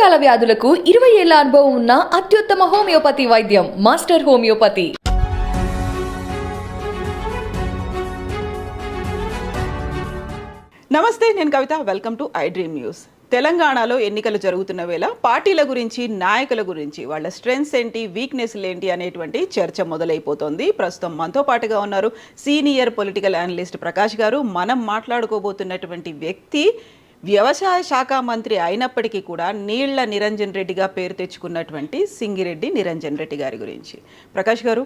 దీర్ఘకాల వ్యాధులకు 20 ఏళ్ల అనుభవం ఉన్న అత్యుత్తమ హోమియోపతి వైద్యం మాస్టర్ హోమియోపతి. నమస్తే, నేను Kavitha. Welcome to I dream news. తెలంగాణలో ఎన్నికలు జరుగుతున్న వేళ పార్టీల గురించి, నాయకుల గురించి, వాళ్ళ స్ట్రెంగ్స్ ఏంటి, వీక్నెస్లు ఏంటి అనేటువంటి చర్చ మొదలైపోతుంది. ప్రస్తుతం మనతో పాటుగా ఉన్నారు సీనియర్ పొలిటికల్ అనలిస్ట్ ప్రకాష్ గారు. మనం మాట్లాడుకోబోతున్నటువంటి వ్యక్తి వ్యవసాయ శాఖ మంత్రి అయినప్పటికీ కూడా నీళ్ల నిరంజన్ రెడ్డిగా పేరు తెచ్చుకున్నటువంటి సింగిరెడ్డి నిరంజన్ రెడ్డి గారి గురించి. ప్రకాష్ గారు,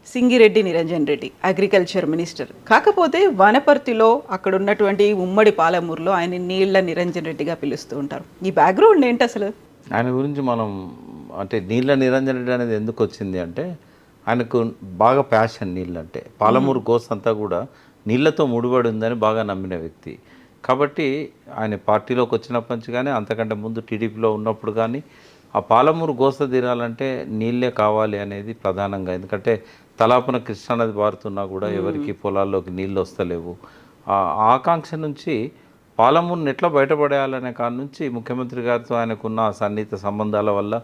సింగిరెడ్డి నిరంజన్ రెడ్డి అగ్రికల్చర్ మినిస్టర్, కాకపోతే వనపర్తిలో అక్కడ ఉన్నటువంటి ఉమ్మడి పాలమూరులో ఆయన నీళ్ల నిరంజన్ రెడ్డిగా పిలుస్తూ ఉంటారు. ఈ బ్యాక్గ్రౌండ్ ఏంటి అసలు? ఆయన గురించి మనం అంటే నీళ్ళ నిరంజన్ రెడ్డి అనేది ఎందుకు వచ్చింది అంటే, ఆయనకు బాగా ప్యాషన్ నీళ్ళు అంటే. పాలమూరు కోస్ట్ అంతా కూడా నీళ్లతో ముడిపడి ఉందని బాగా నమ్మిన వ్యక్తి. కాబట్టి ఆయన పార్టీలోకి వచ్చినప్పటి నుంచి కానీ, అంతకంటే ముందు టీడీపీలో ఉన్నప్పుడు కానీ, ఆ పాలమూరు గోస తీరాలంటే నీళ్ళే కావాలి అనేది ప్రధానంగా. ఎందుకంటే తలాపున కృష్ణానది పారుతున్నా కూడా ఎవరికి పొలాల్లోకి నీళ్ళు వస్తలేవు. ఆ ఆకాంక్ష నుంచి పాలమూరుని ఎట్లా బయటపడేయాలనే కాడి నుంచి ముఖ్యమంత్రి గారితో ఆయనకున్న సన్నిహిత సంబంధాల వల్ల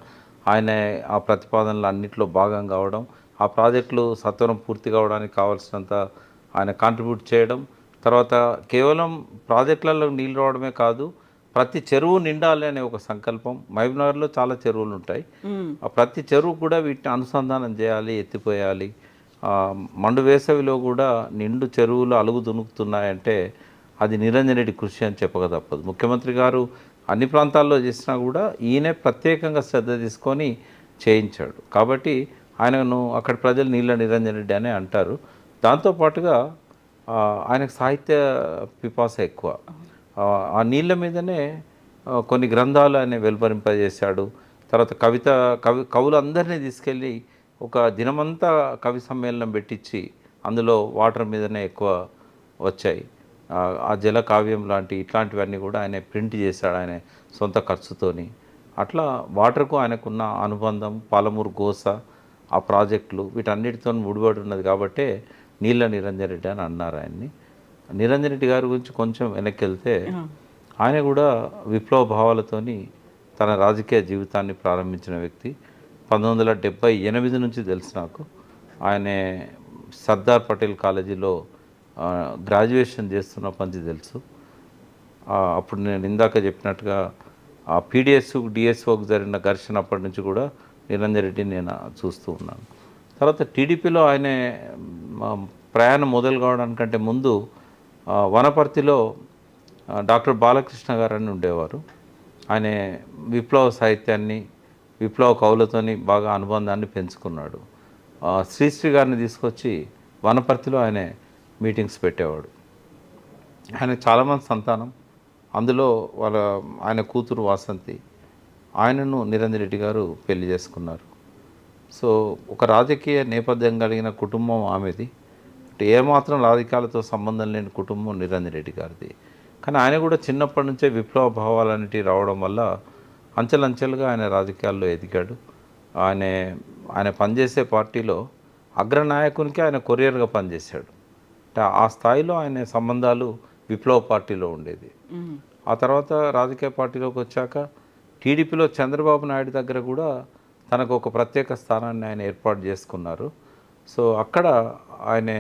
ఆయన ఆ ప్రతిపాదనలు అన్నింటిలో భాగం కావడం, ఆ ప్రాజెక్టులు సత్వరం పూర్తి కావడానికి కావాల్సినంత ఆయన కాంట్రిబ్యూట్ చేయడం, తర్వాత కేవలం ప్రాజెక్టులలో నీళ్ళు రావడమే కాదు, ప్రతి చెరువు నిండాలి అనే ఒక సంకల్పం. మహబూబ్నగర్లో చాలా చెరువులు ఉంటాయి. ఆ ప్రతి చెరువు కూడా వీటిని అనుసంధానం చేయాలి, ఎత్తిపోయాలి. మండు వేసవిలో కూడా నిండు చెరువులు అలుగు దునుకుతున్నాయంటే అది నిరంజన్ రెడ్డి కృషి అని చెప్పక తప్పదు. ముఖ్యమంత్రి గారు అన్ని ప్రాంతాల్లో చేసినా కూడా ఈయనే ప్రత్యేకంగా శ్రద్ధ తీసుకొని చేయించాడు. కాబట్టి ఆయనను అక్కడ ప్రజలు నీళ్ళ నిరంజన్ రెడ్డి అనే అంటారు. దాంతోపాటుగా ఆయనకు సాహిత్య పిపాస ఎక్కువ. ఆ నీళ్ళ మీదనే కొన్ని గ్రంథాలు ఆయన వెలువరింపజేశాడు. తర్వాత కవులందరినీ తీసుకెళ్ళి ఒక దినమంతా కవి సమ్మేళనం పెట్టించి అందులో వాటర్ మీదనే ఎక్కువ వచ్చాయి. ఆ జల కావ్యం ఇట్లాంటివన్నీ కూడా ఆయన ప్రింట్ చేశాడు ఆయన సొంత ఖర్చుతోని. అట్లా వాటర్కు ఆయనకున్న అనుబంధం, పాలమూరు గోస, ఆ ప్రాజెక్టులు వీటన్నిటితో ముడిపడి ఉన్నది. కాబట్టే నీళ్ళ నిరంజన్ రెడ్డి అని అన్నారు ఆయన్ని. నిరంజన్ రెడ్డి గారి గురించి కొంచెం వెనక్కి వెళ్తే, ఆయన కూడా విప్లవ భావాలతోని తన రాజకీయ జీవితాన్ని ప్రారంభించిన వ్యక్తి. 1978 నుంచి తెలుసు నాకు. ఆయన సర్దార్ పటేల్ కాలేజీలో గ్రాడ్యుయేషన్ చేస్తున్నప్పటి నుంచి తెలుసు. అప్పుడు నేను ఇందాక చెప్పినట్టుగా ఆ పీడిఎస్ డిఎస్ఓకి జరిగిన ఘర్షణ అప్పటి నుంచి కూడా నిరంజన్ రెడ్డిని నేను చూస్తూ ఉన్నాను. తర్వాత టీడీపీలో ఆయన ప్రయాణం మొదలు కావడానికంటే ముందు వనపర్తిలో డాక్టర్ బాలకృష్ణ గారు అని ఉండేవారు. ఆయన విప్లవ సాహిత్యాన్ని, విప్లవ కవులతోని బాగా అనుబంధాన్ని పెంచుకున్నాడు. శ్రీశ్రీ గారిని తీసుకొచ్చి వనపర్తిలో ఆయన మీటింగ్స్ పెట్టేవాడు. ఆయన చాలామంది సంతానం, అందులో ఆయన కూతురు వాసంతి, ఆయనను నిరంజన్ రెడ్డి గారు పెళ్లి చేసుకున్నారు. సో ఒక రాజకీయ నేపథ్యం కలిగిన కుటుంబం ఆమెది. అంటే ఏమాత్రం రాజకీయాలతో సంబంధం లేని కుటుంబం నిరంజన్ రెడ్డి గారిది. కానీ ఆయన కూడా చిన్నప్పటి నుంచే విప్లవ భావాలన్నిటివి రావడం వల్ల అంచెలంచెలుగా ఆయన రాజకీయాల్లో ఎదిగాడు. ఆయన పనిచేసే పార్టీలో అగ్రనాయకునికి ఆయన కొరియర్గా పనిచేశాడు. అంటే ఆ స్థాయిలో ఆయన సంబంధాలు విప్లవ పార్టీలో ఉండేది. ఆ తర్వాత రాజకీయ పార్టీలోకి వచ్చాక టీడీపీలో చంద్రబాబు నాయుడు దగ్గర కూడా తనకు ఒక ప్రత్యేక స్థానాన్ని ఆయన ఏర్పాటు చేసుకున్నారు. సో అక్కడ ఆయన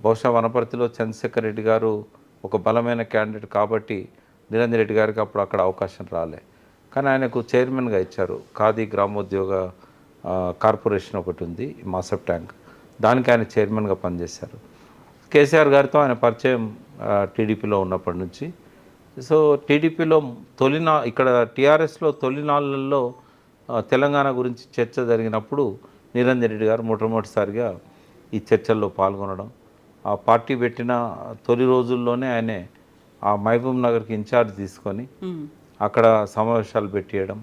బహుశా వనపర్తిలో చంద్రశేఖర్ రెడ్డి గారు ఒక బలమైన క్యాండిడేట్ కాబట్టి నిరంజన్ రెడ్డి గారికి అప్పుడు అక్కడ అవకాశం రాలే. కానీ ఆయనకు చైర్మన్గా ఇచ్చారు. ఖాదీ గ్రామోద్యోగ కార్పొరేషన్ ఒకటి ఉంది, మాసప్ ట్యాంక్, దానికి ఆయన చైర్మన్గా పనిచేశారు. కేసీఆర్ గారితో ఆయన పరిచయం టీడీపీలో ఉన్నప్పటి నుంచి. సో టీడీపీలో ఇక్కడ టీఆర్ఎస్లో తొలి నాళ్ళల్లో తెలంగాణ గురించి చర్చ జరిగినప్పుడు నిరంజన్ రెడ్డి గారు మొట్టమొదటిసారిగా ఈ చర్చల్లో పాల్గొనడం, ఆ పార్టీ పెట్టిన తొలి రోజుల్లోనే ఆయనే ఆ మహబూబ్ నగర్కి ఇన్ఛార్జ్ తీసుకొని అక్కడ సమావేశాలు పెట్టేయడం.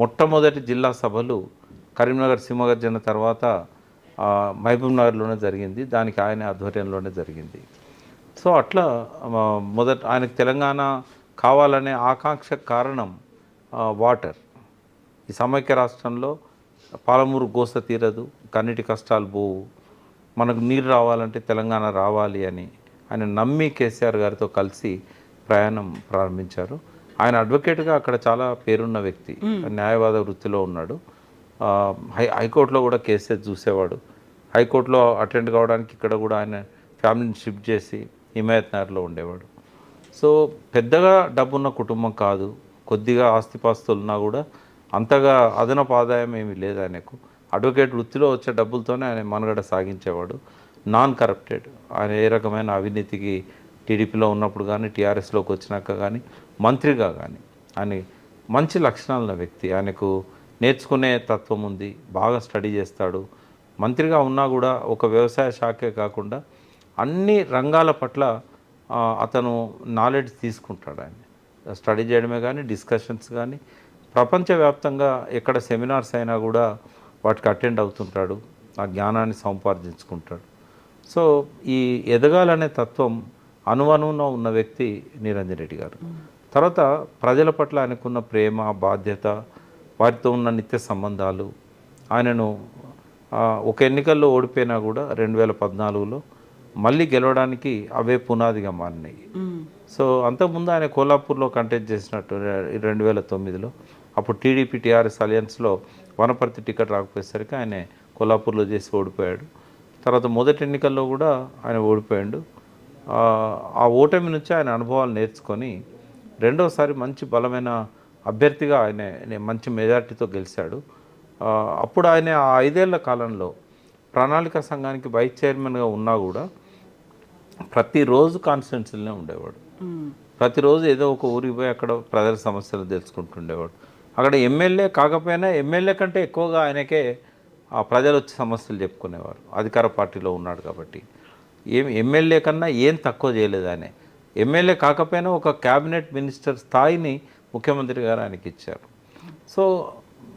మొట్టమొదటి జిల్లా సభలు కరీంనగర్ సింహగర్జన తర్వాత మహబూబ్ నగర్లోనే జరిగింది. దానికి ఆయన ఆధ్వర్యంలోనే జరిగింది. సో అట్లా ఆయనకు తెలంగాణ కావాలనే ఆకాంక్ష కారణం వాటర్. ఈ సమైక్య రాష్ట్రంలో పాలమూరు గోస తీరదు, కన్నిటి కష్టాలు పోవు, మనకు నీరు రావాలంటే తెలంగాణ రావాలి అని ఆయన నమ్మి కేసీఆర్ గారితో కలిసి ప్రయాణం ప్రారంభించారు. ఆయన అడ్వకేట్గా అక్కడ చాలా పేరున్న వ్యక్తి, న్యాయవాద వృత్తిలో ఉన్నాడు. హైకోర్టులో కూడా కేసెస్ చూసేవాడు. హైకోర్టులో అటెండ్ కావడానికి ఇక్కడ కూడా ఆయన ఫ్యామిలీని షిఫ్ట్ చేసి హిమాయత్ నగర్లో ఉండేవాడు. సో పెద్దగా డబ్బున్న కుటుంబం కాదు, కొద్దిగా ఆస్తిపాస్తులు ఉన్నా కూడా అంతగా అదనపు ఆదాయం ఏమీ లేదు ఆయనకు. అడ్వకేట్ వృత్తిలో వచ్చే డబ్బులతోనే ఆయన మనుగడ సాగించేవాడు. నాన్ కరప్టెడ్, ఆయన ఏ రకమైన అవినీతికి టీడీపీలో ఉన్నప్పుడు కానీ టీఆర్ఎస్లోకి వచ్చినాక కానీ మంత్రిగా కానీ ఆయన మంచి లక్షణాలున్న వ్యక్తి. ఆయనకు నేర్చుకునే తత్వం ఉంది, బాగా స్టడీ చేస్తాడు. మంత్రిగా ఉన్నా కూడా ఒక వ్యవసాయ శాఖే కాకుండా అన్ని రంగాల పట్ల అతను నాలెడ్జ్ తీసుకుంటాడు. ఆయన స్టడీ చేయడమే కానీ డిస్కషన్స్ కానీ ప్రపంచవ్యాప్తంగా ఎక్కడ సెమినార్స్ అయినా కూడా వాటికి అటెండ్ అవుతుంటాడు, ఆ జ్ఞానాన్ని సంపాదించుకుంటాడు. సో ఈ ఎదగాలనే తత్వం అనువనువున ఉన్న వ్యక్తి నిరంజన్ రెడ్డి గారు. తర్వాత ప్రజల పట్ల ఆయనకున్న ప్రేమ, బాధ్యత, వారితో ఉన్న నిత్య సంబంధాలు ఆయనను ఒక ఎన్నికల్లో ఓడిపోయినా కూడా 2014లో మళ్ళీ గెలవడానికి అవే పునాదిగా మారినాయి. సో అంతకుముందు ఆయన కోల్హాపూర్లో కంటెస్ట్ చేసినట్టు 2009లో, అప్పుడు టీడీపీ టీఆర్ఎస్ అలయన్స్లో వనపర్తి టికెట్ రాకపోయేసరికి ఆయన కోల్హాపూర్లో చేసి ఓడిపోయాడు. తర్వాత మొదటి ఎన్నికల్లో కూడా ఆయన ఓడిపోయాడు. ఆ ఓటమి నుంచి ఆయన అనుభవాలు నేర్చుకొని రెండోసారి మంచి బలమైన అభ్యర్థిగా ఆయన మంచి మెజార్టీతో గెలిచాడు. అప్పుడు ఆయన ఆ 5 ఏళ్ల కాలంలో ప్రణాళిక సంఘానికి వైస్ చైర్మన్గా ఉన్నా కూడా ప్రతిరోజు కాన్స్టిట్యున్సీలోనే ఉండేవాడు. ప్రతిరోజు ఏదో ఒక ఊరికి పోయి అక్కడ ప్రజల సమస్యలు తెలుసుకుంటుండేవాడు. అక్కడ ఎమ్మెల్యే కాకపోయినా ఎమ్మెల్యే కంటే ఎక్కువగా ఆయనకే ఆ ప్రజలు వచ్చి సమస్యలు చెప్పుకునేవారు. అధికార పార్టీలో ఉన్నాడు కాబట్టి ఎమ్మెల్యే కన్నా ఏం తక్కువ చేయలేదు ఆయన. ఎమ్మెల్యే కాకపోయినా ఒక క్యాబినెట్ మినిస్టర్ స్థాయిని ముఖ్యమంత్రి గారు ఆయనకి ఇచ్చారు. సో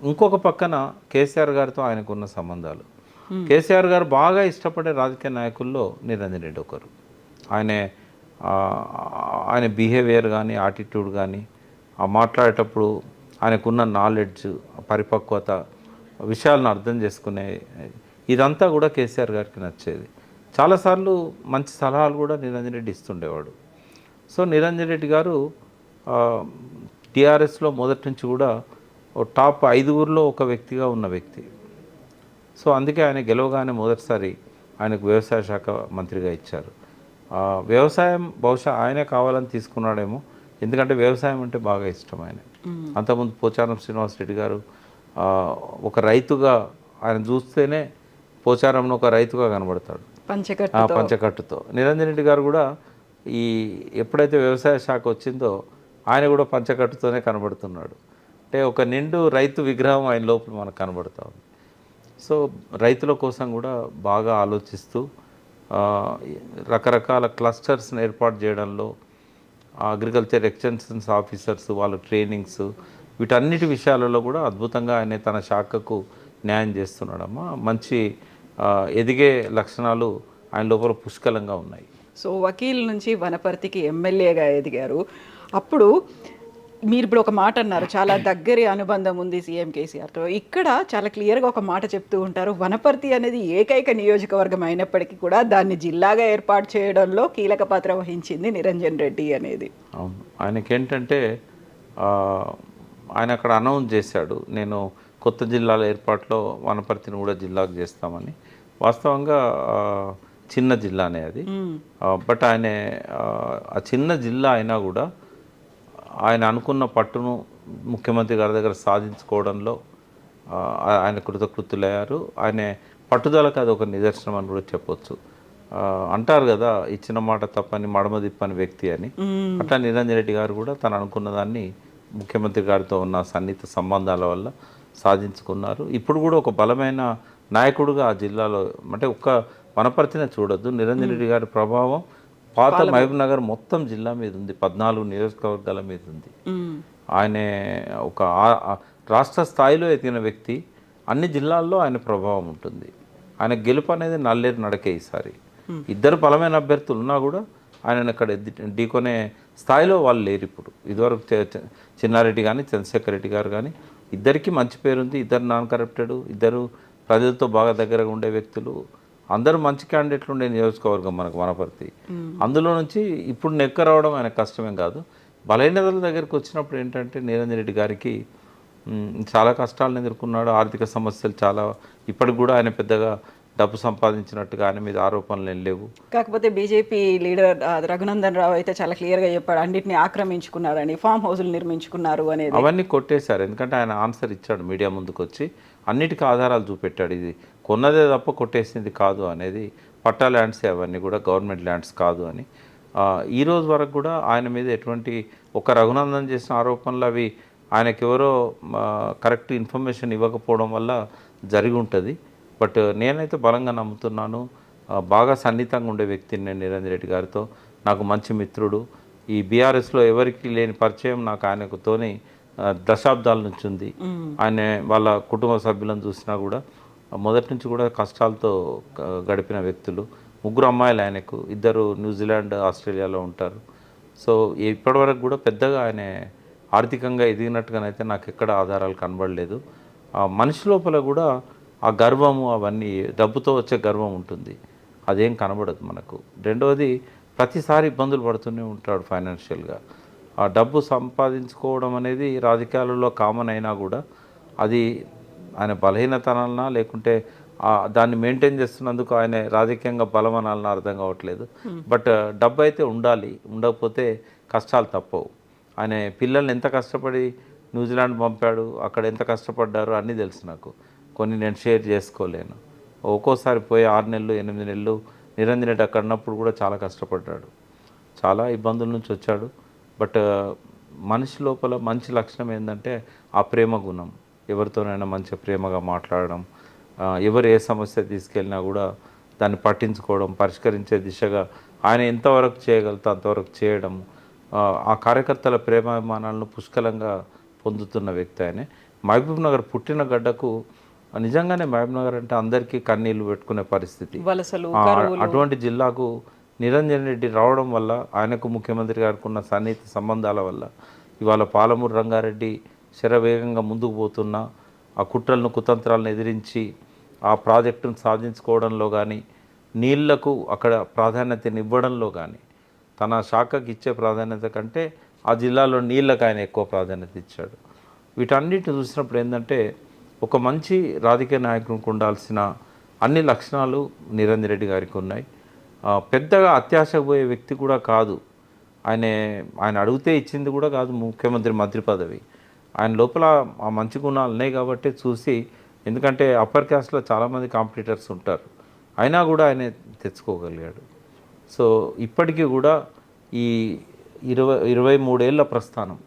ఇంకొక పక్కన కేసీఆర్ గారితో ఆయనకున్న సంబంధాలు, కేసీఆర్ గారు బాగా ఇష్టపడే రాజకీయ నాయకుల్లో నిరంజన్ రెడ్డి ఒకరు. ఆయన బిహేవియర్ కానీ యాటిట్యూడ్ కానీ మాట్లాడేటప్పుడు ఆయనకున్న నాలెడ్జ్, పరిపక్వత, విషయాలను అర్థం చేసుకునే ఇదంతా కూడా కేసీఆర్ గారికి నచ్చేది. చాలాసార్లు మంచి సలహాలు కూడా నిరంజన్ రెడ్డి ఇస్తుండేవాడు. సో నిరంజన్ రెడ్డి గారు టీఆర్ఎస్లో మొదటి నుంచి కూడా టాప్ 5 ఒక వ్యక్తిగా ఉన్న వ్యక్తి. సో అందుకే ఆయన గెలవగానే మొదటిసారి ఆయనకు వ్యవసాయ శాఖ మంత్రిగా ఇచ్చారు. వ్యవసాయం బహుశా ఆయనే కావాలని తీసుకున్నాడేమో, ఎందుకంటే వ్యవసాయం అంటే బాగా ఇష్టం ఆయన. అంతకుముందు పోచారం శ్రీనివాసరెడ్డి గారు ఒక రైతుగా ఆయన చూస్తేనే పోచారంలో ఒక రైతుగా కనబడతాడు పంచకట్టుతో. నిరంజన్ రెడ్డి గారు కూడా ఎప్పుడైతే వ్యవసాయ శాఖ వచ్చిందో ఆయన కూడా పంచకట్టుతోనే కనబడుతున్నాడు. అంటే ఒక నిండు రైతు విగ్రహం ఆయన లోపల మనకు కనబడుతూ ఉంది. సో రైతుల కోసం కూడా బాగా ఆలోచిస్తూ రకరకాల క్లస్టర్స్ని ఏర్పాటు చేయడంలో, అగ్రికల్చర్ ఎక్స్టెన్షన్స్ ఆఫీసర్స్ వాళ్ళ ట్రైనింగ్స్, వీటన్నిటి విషయాలలో కూడా అద్భుతంగా ఆయన తన శాఖకు న్యాయం చేస్తున్నాడమ్మా. మంచి ఎదిగే లక్షణాలు ఆయన లోపల పుష్కలంగా ఉన్నాయి. సో వకీల్ నుంచి వనపర్తికి ఎమ్మెల్యేగా ఎదిగారు. అప్పుడు మీరు ఇప్పుడు ఒక మాట అన్నారు, చాలా దగ్గరి అనుబంధం ఉంది సీఎం కేసీఆర్తో. ఇక్కడ చాలా క్లియర్గా ఒక మాట చెప్తూ ఉంటారు, వనపర్తి అనేది ఏకైక నియోజకవర్గం అయినప్పటికీ కూడా దాన్ని జిల్లాగా ఏర్పాటు చేయడంలో కీలక పాత్ర వహించింది నిరంజన్ రెడ్డి అనేది. అవును, ఆయనకేంటంటే ఆయన అక్కడ అనౌన్స్ చేశాడు, నేను కొత్త జిల్లాల ఏర్పాటులో వనపర్తిని కూడా జిల్లాకు చేస్తామని. వాస్తవంగా చిన్న జిల్లానే అది, బట్ ఆయన ఆ చిన్న జిల్లా అయినా కూడా ఆయన అనుకున్న పట్టును ముఖ్యమంత్రి గారి దగ్గర సాధించుకోవడంలో ఆయన కృతకృత్యులయ్యారు. ఆయన పట్టుదలకు అది ఒక నిదర్శనం అని కూడా చెప్పొచ్చు. అంటారు కదా, ఇచ్చిన మాట తప్పని మడమ తిప్పని వ్యక్తి అని. అట్లా నిరంజన్ రెడ్డి గారు కూడా తను అనుకున్న దాన్ని ముఖ్యమంత్రి గారితో ఉన్న సన్నిహిత సంబంధాల వల్ల సాధించుకున్నారు. ఇప్పుడు కూడా ఒక బలమైన నాయకుడుగా ఆ జిల్లాలో, అంటే ఒక్క వనపర్తినే చూడొద్దు, నిరంజన్ రెడ్డి గారి ప్రభావం పాత మహబూబ్ నగర్ మొత్తం జిల్లా మీద ఉంది, 14 నియోజకవర్గాల మీద ఉంది. ఆయన ఒక రాష్ట్ర స్థాయిలో ఎదిగిన వ్యక్తి, అన్ని జిల్లాల్లో ఆయన ప్రభావం ఉంటుంది. ఆయన గెలుపు అనేది నల్లేరు నడకే. ఈసారి 2 బలమైన అభ్యర్థులు ఉన్నా కూడా ఆయన అక్కడ ఢీకొనే స్థాయిలో వాళ్ళు లేరు ఇప్పుడు. ఇదివరకు చిన్నారెడ్డి కానీ చంద్రశేఖర్ రెడ్డి గారు కానీ ఇద్దరికి మంచి పేరుంది, 2 నాన్ కరప్టెడ్, 2 ప్రజలతో బాగా దగ్గరగా ఉండే వ్యక్తులు, అందరూ మంచి క్యాండిడేట్లు ఉండే నియోజకవర్గం మనకు వనపర్తి. అందులో నుంచి ఇప్పుడు నెక్క రావడం ఆయన కష్టమేం కాదు. బలహీనతల దగ్గరికి వచ్చినప్పుడు ఏంటంటే నిరంజన్ రెడ్డి గారికి చాలా కష్టాలను ఎదుర్కొన్నాడు. ఆర్థిక సమస్యలు చాలా, ఇప్పటికి కూడా ఆయన పెద్దగా డబ్బు సంపాదించినట్టుగా ఆయన మీద ఆరోపణలు ఏం లేవు. కాకపోతే బీజేపీ లీడర్ రఘునందన్ రావు అయితే చాలా క్లియర్గా చెప్పాడు, అన్నింటినీ ఆక్రమించుకున్నారని, ఫామ్ హౌస్లు నిర్మించుకున్నారు అనేది. అవన్నీ కొట్టేశారు, ఎందుకంటే ఆయన ఆన్సర్ ఇచ్చాడు మీడియా ముందుకు వచ్చి, అన్నిటికీ ఆధారాలు చూపెట్టాడు. ఇది కొన్నదే తప్ప కొట్టేసింది కాదు అనేది, పట్టా ల్యాండ్సే అవన్నీ కూడా, గవర్నమెంట్ ల్యాండ్స్ కాదు అని. ఈ రోజు వరకు కూడా ఆయన మీద ఎటువంటి ఒక రఘునందన్ చేసిన ఆరోపణలు అవి ఆయనకెవరో కరెక్ట్ ఇన్ఫర్మేషన్ ఇవ్వకపోవడం వల్ల జరిగి ఉంటుంది. బట్ నేనైతే బలంగా నమ్ముతున్నాను, బాగా సన్నిహితంగా ఉండే వ్యక్తిని నేను నిరంజన్ రెడ్డి గారితో. నాకు మంచి మిత్రుడు. ఈ బీఆర్ఎస్లో ఎవరికి లేని పరిచయం నాకు ఆయనతోని దశాబ్దాల నుంచి ఉంది. ఆయన వాళ్ళ కుటుంబ సభ్యులను చూసినా కూడా మొదటి నుంచి కూడా కష్టాలతో గడిపిన వ్యక్తులు. 3 అమ్మాయిలు ఆయనకు, 2 న్యూజిలాండ్ ఆస్ట్రేలియాలో ఉంటారు. సో ఇప్పటివరకు కూడా పెద్దగా ఆయన ఆర్థికంగా ఎదిగినట్టుగానైతే నాకు ఎక్కడ ఆధారాలు కనబడలేదు. మనిషి లోపల కూడా ఆ గర్వము, అవన్నీ డబ్బుతో వచ్చే గర్వం ఉంటుంది, అదేం కనబడదు మనకు. రెండవది, ప్రతిసారి ఇబ్బందులు పడుతూనే ఉంటాడు ఫైనాన్షియల్గా. ఆ డబ్బు సంపాదించుకోవడం అనేది రాజకీయాలలో కామన్ అయినా కూడా అది ఆయన బలహీనతనాలనా లేకుంటే దాన్ని మెయింటైన్ చేస్తున్నందుకు ఆయన రాజకీయంగా బలమనాలన్నా అర్థం కావట్లేదు. బట్ డబ్బు అయితే ఉండాలి, ఉండకపోతే కష్టాలు తప్పవు. ఆయన పిల్లల్ని ఎంత కష్టపడి న్యూజిలాండ్ పంపాడు, అక్కడ ఎంత కష్టపడ్డారో అన్నీ తెలుసు నాకు. కొన్ని నేను షేర్ చేసుకోలేను. ఒక్కోసారి పోయి 6 నెలలు 8 నెలలు నిరంజన్ రెడ్డి అక్కడ ఉన్నప్పుడు కూడా చాలా కష్టపడ్డాడు, చాలా ఇబ్బందుల నుంచి వచ్చాడు. బట్ మనిషి లోపల మంచి లక్షణం ఏంటంటే ఆ ప్రేమ గుణం. ఎవరితోనైనా మంచిగా ప్రేమగా మాట్లాడడం, ఎవరు ఏ సమస్య తీసుకెళ్ళినా కూడా దాన్ని పట్టించుకోవడం, పరిష్కరించే దిశగా ఆయన ఎంతవరకు చేయగలుగుతా అంతవరకు చేయడం, ఆ కార్యకర్తల ప్రేమాభిమానాలను పుష్కలంగా పొందుతున్న వ్యక్తి ఆయనే. మహబూబ్ నగర్ పుట్టిన గడ్డకు నిజంగానే మహబూబ్ నగర్ అంటే అందరికీ కన్నీళ్లు పెట్టుకునే పరిస్థితి. అటువంటి జిల్లాకు నిరంజన్ రెడ్డి రావడం వల్ల, ఆయనకు ముఖ్యమంత్రి గారికి ఉన్న సన్నిహిత సంబంధాల వల్ల ఇవాళ పాలమూరు రంగారెడ్డి శరవేగంగా ముందుకు పోతున్న, ఆ కుట్రలను కుతంత్రాలను ఎదిరించి ఆ ప్రాజెక్టును సాధించుకోవడంలో కానీ, నీళ్లకు అక్కడ ప్రాధాన్యతని ఇవ్వడంలో కానీ, తన శాఖకి ఇచ్చే ప్రాధాన్యత కంటే ఆ జిల్లాలో నీళ్ళకు ఆయన ఎక్కువ ప్రాధాన్యత ఇచ్చాడు. వీటన్నిటిని చూసినప్పుడు ఏంటంటే ఒక మంచి రాజకీయ నాయకునికి ఉండాల్సిన అన్ని లక్షణాలు నిరంజన్ రెడ్డి గారికి ఉన్నాయి. పెద్దగా అత్యాశకు పోయే వ్యక్తి కూడా కాదు. ఆయన అడిగితే ఇచ్చింది కూడా కాదు ముఖ్యమంత్రి మంత్రి పదవి. ఆయన లోపల ఆ మంచి గుణాలు ఉన్నాయి కాబట్టి చూసి, ఎందుకంటే అప్పర్ క్యాస్ట్లో చాలామంది కాంపిటీటర్స్ ఉంటారు, అయినా కూడా ఆయన తెచ్చుకోగలిగాడు. సో ఇప్పటికీ కూడా ఈ 23 ఏళ్ల ప్రస్థానం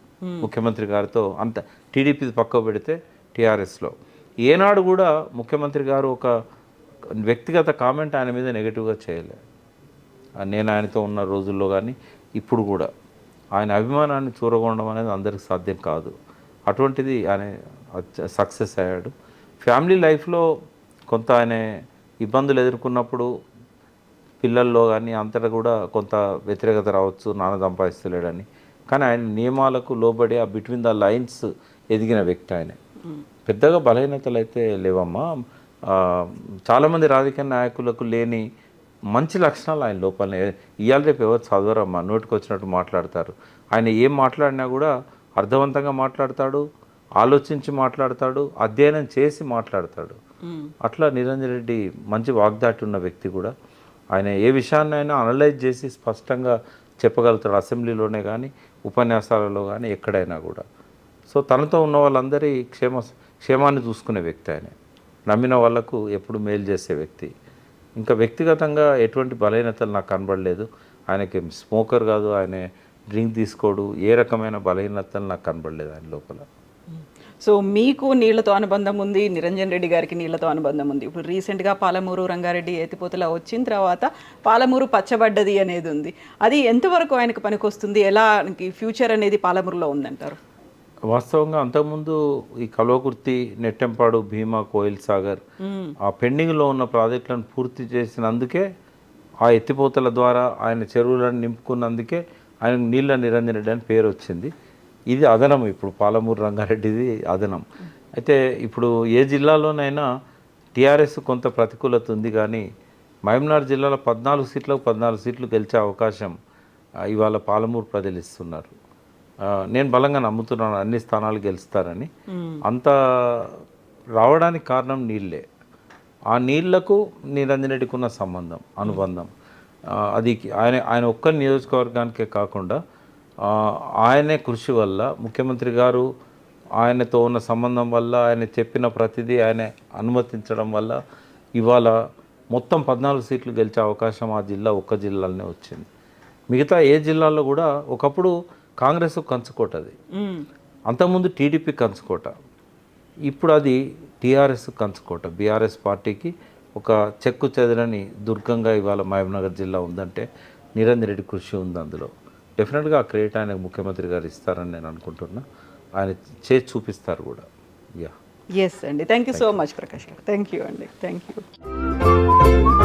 ముఖ్యమంత్రి గారితో, అంత టీడీపీ పక్కకు పెడితే టీఆర్ఎస్లో ఏనాడు కూడా ముఖ్యమంత్రి గారు ఒక వ్యక్తిగత కామెంట్ ఆయన మీద నెగిటివ్గా చేయలేదు. నేను ఆయనతో ఉన్న రోజుల్లో కానీ ఇప్పుడు కూడా ఆయన అభిమానాన్ని చూరగొనడం అనేది అందరికి సాధ్యం కాదు. అటువంటిది ఆయన సక్సెస్ అయ్యాడు. ఫ్యామిలీ లైఫ్లో కొంత ఆయన ఇబ్బందులు ఎదుర్కొన్నప్పుడు పిల్లల్లో కానీ అంతటా కూడా కొంత వ్యతిరేకత రావచ్చు, నాన్న సంపాదిస్తలేడని. కానీ ఆయన నియమాలకు లోబడి ఆ బిట్వీన్ ద లైన్స్ ఎదిగిన వ్యక్తి ఆయన. పెద్దగా బలహీనతలు అయితే లేవమ్మా. చాలామంది రాజకీయ నాయకులకు లేని మంచి లక్షణాలు ఆయన లోపలనే. ఇవాళ రేపు ఎవరు చదవరమ్మా, నోటికి వచ్చినట్టు మాట్లాడతారు. ఆయన ఏం మాట్లాడినా కూడా అర్థవంతంగా మాట్లాడతాడు, ఆలోచించి మాట్లాడతాడు, అధ్యయనం చేసి మాట్లాడతాడు. అట్లా నిరంజన్ రెడ్డి మంచి వాగ్దాటి ఉన్న వ్యక్తి కూడా. ఆయన ఏ విషయాన్నైనా అనలైజ్ చేసి స్పష్టంగా చెప్పగలుగుతాడు, అసెంబ్లీలోనే కానీ ఉపన్యాసాలలో కానీ ఎక్కడైనా కూడా. సో తనతో ఉన్న వాళ్ళందరి క్షేమాన్ని చూసుకునే వ్యక్తి ఆయన. నమ్మిన వాళ్లకు ఎప్పుడు మేలు చేసే వ్యక్తి. ఇంకా వ్యక్తిగతంగా ఎటువంటి బలహీనతలు నాకు కనబడలేదు. ఆయనకి స్మోకర్ కాదు, ఆయన డ్రింక్ తీసుకోడు, ఏ రకమైన బలహీనతలు నాకు కనబడలేదు ఆయన లోపల. సో మీకు నీళ్లతో అనుబంధం ఉంది, నిరంజన్ రెడ్డి గారికి నీళ్లతో అనుబంధం ఉంది. ఇప్పుడు రీసెంట్గా పాలమూరు రంగారెడ్డి ఎత్తిపోతల వచ్చిన తర్వాత పాలమూరు పచ్చబడ్డది అనేది ఉంది. అది ఎంతవరకు ఆయనకు పనికొస్తుంది, ఎలా ఫ్యూచర్ అనేది పాలమూరులో ఉందంటారు? వాస్తవంగా అంతకుముందు ఈ కల్వకుర్తి, నెట్టెంపాడు, భీమా, కోయిల్ సాగర్ ఆ పెండింగ్లో ఉన్న ప్రాజెక్టులను పూర్తి చేసినందుకే, ఆ ఎత్తిపోతల ద్వారా ఆయన చెరువులను నింపుకున్నందుకే ఆయన నీళ్ళ నిరంజన్ రెడ్డి అని పేరు వచ్చింది. ఇది అదనం. ఇప్పుడు పాలమూరు రంగారెడ్డిది అదనం. అయితే ఇప్పుడు ఏ జిల్లాలోనైనా టీఆర్ఎస్ కొంత ప్రతికూలత ఉంది, కానీ మహబూబ్నగర్ జిల్లాలో 14 సీట్లకు 14 సీట్లు గెలిచే అవకాశం ఇవాళ పాలమూరు ప్రజలు ఇస్తున్నారు. నేను బలంగా నమ్ముతున్నాను అన్ని స్థానాలు గెలుస్తారని. అంత రావడానికి కారణం నీళ్ళే. ఆ నీళ్లకు నిరంజన్ రెడ్డికి ఉన్న సంబంధం, అనుబంధం, అది ఆయన ఒక్క నియోజకవర్గానికే కాకుండా ఆయనే కృషి వల్ల, ముఖ్యమంత్రి గారు ఆయనతో ఉన్న సంబంధం వల్ల, ఆయన చెప్పిన ప్రతిదీ ఆయన అనుమతించడం వల్ల ఇవాళ మొత్తం 14 సీట్లు గెలిచే అవకాశం ఆ జిల్లా ఒక్క జిల్లాలోనే వచ్చింది. మిగతా ఏ జిల్లాల్లో కూడా ఒకప్పుడు కాంగ్రెస్ కంచుకోట, అది అంతకుముందు టీడీపీ కంచుకోట, ఇప్పుడు అది టీఆర్ఎస్ కంచుకోట. బీఆర్ఎస్ పార్టీకి ఒక చెక్కు చెదరని దుర్గంగా ఇవాళ మహబూబ్నగర్ జిల్లా ఉందంటే నిరంజన్ రెడ్డి కృషి ఉంది అందులో. డెఫినెట్గా ఆ క్రెడిట్ ఆయనకు ముఖ్యమంత్రి గారు ఇస్తారని నేను అనుకుంటున్నా. ఆయన చేసి చూపిస్తారు కూడా. ఎస్ అండి, thank you so much Prakash గారు. థ్యాంక్ యూ అండి, థ్యాంక్ యూ.